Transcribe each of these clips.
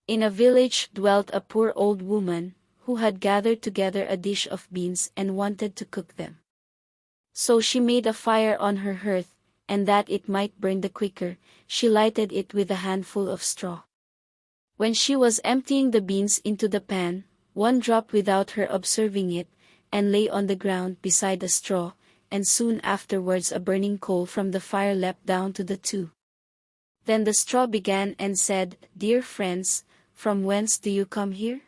In a village dwelt a poor old woman, who had gathered together a dish of beans and wanted to cook them. So she made a fire on her hearth, and that it might burn the quicker, she lighted it with a handful of straw. When she was emptying the beans into the pan, one dropped without her observing it, and lay on the ground beside a straw, and soon afterwards a burning coal from the fire leapt down to the two. Then the straw began and said, "Dear friends, from whence do you come here?"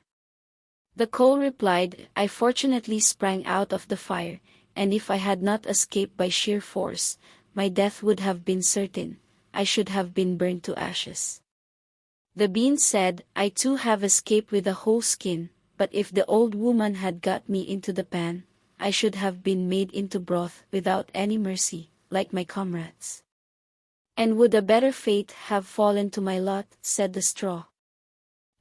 The coal replied, "I fortunately sprang out of the fire, and if I had not escaped by sheer force, my death would have been certain, I should have been burned to ashes." The bean said, "I too have escaped with a whole skin, but if the old woman had got me into the pan, I should have been made into broth without any mercy, like my comrades." "And would a better fate have fallen to my lot?" said the straw.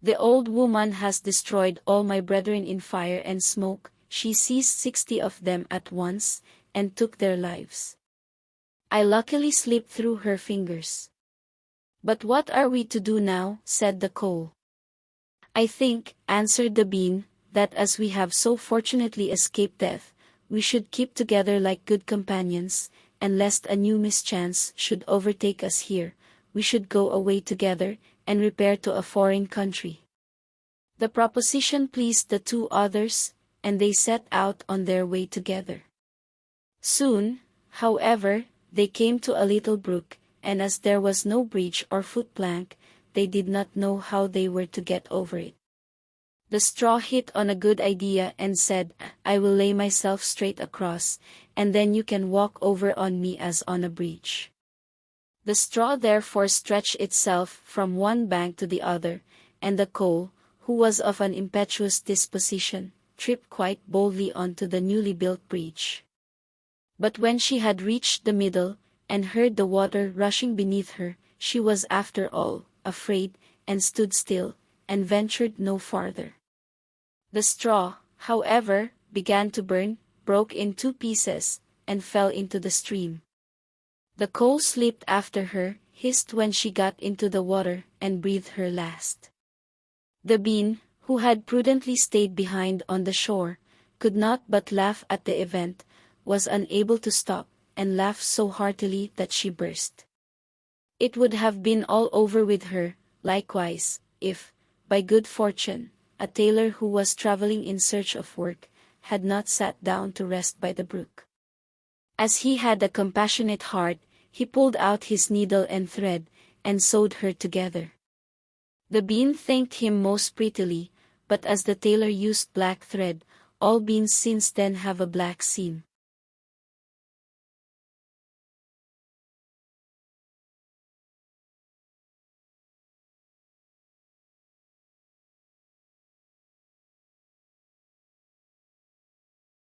"The old woman has destroyed all my brethren in fire and smoke, she seized 60 of them at once, and took their lives. I luckily slipped through her fingers." "But what are we to do now?" said the coal. "I think," answered the bean, "that as we have so fortunately escaped death, we should keep together like good companions, and lest a new mischance should overtake us here, we should go away together, and repair to a foreign country." The proposition pleased the two others, and they set out on their way together. Soon, however, they came to a little brook, and as there was no bridge or footplank, they did not know how they were to get over it. The straw hit on a good idea and said, "I will lay myself straight across, and then you can walk over on me as on a bridge." The straw therefore stretched itself from one bank to the other, and the coal, who was of an impetuous disposition, tripped quite boldly onto the newly built bridge. But when she had reached the middle, and heard the water rushing beneath her, she was after all afraid, and stood still, and ventured no farther. The straw, however, began to burn, broke in 2 pieces, and fell into the stream. The coal slipped after her, hissed when she got into the water, and breathed her last. The bean, who had prudently stayed behind on the shore, could not but laugh at the event, was unable to stop, and laughed so heartily that she burst. It would have been all over with her, likewise, if, by good fortune, a tailor who was traveling in search of work, had not sat down to rest by the brook. As he had a compassionate heart, he pulled out his needle and thread, and sewed her together. The bean thanked him most prettily, but as the tailor used black thread, all beans since then have a black seam.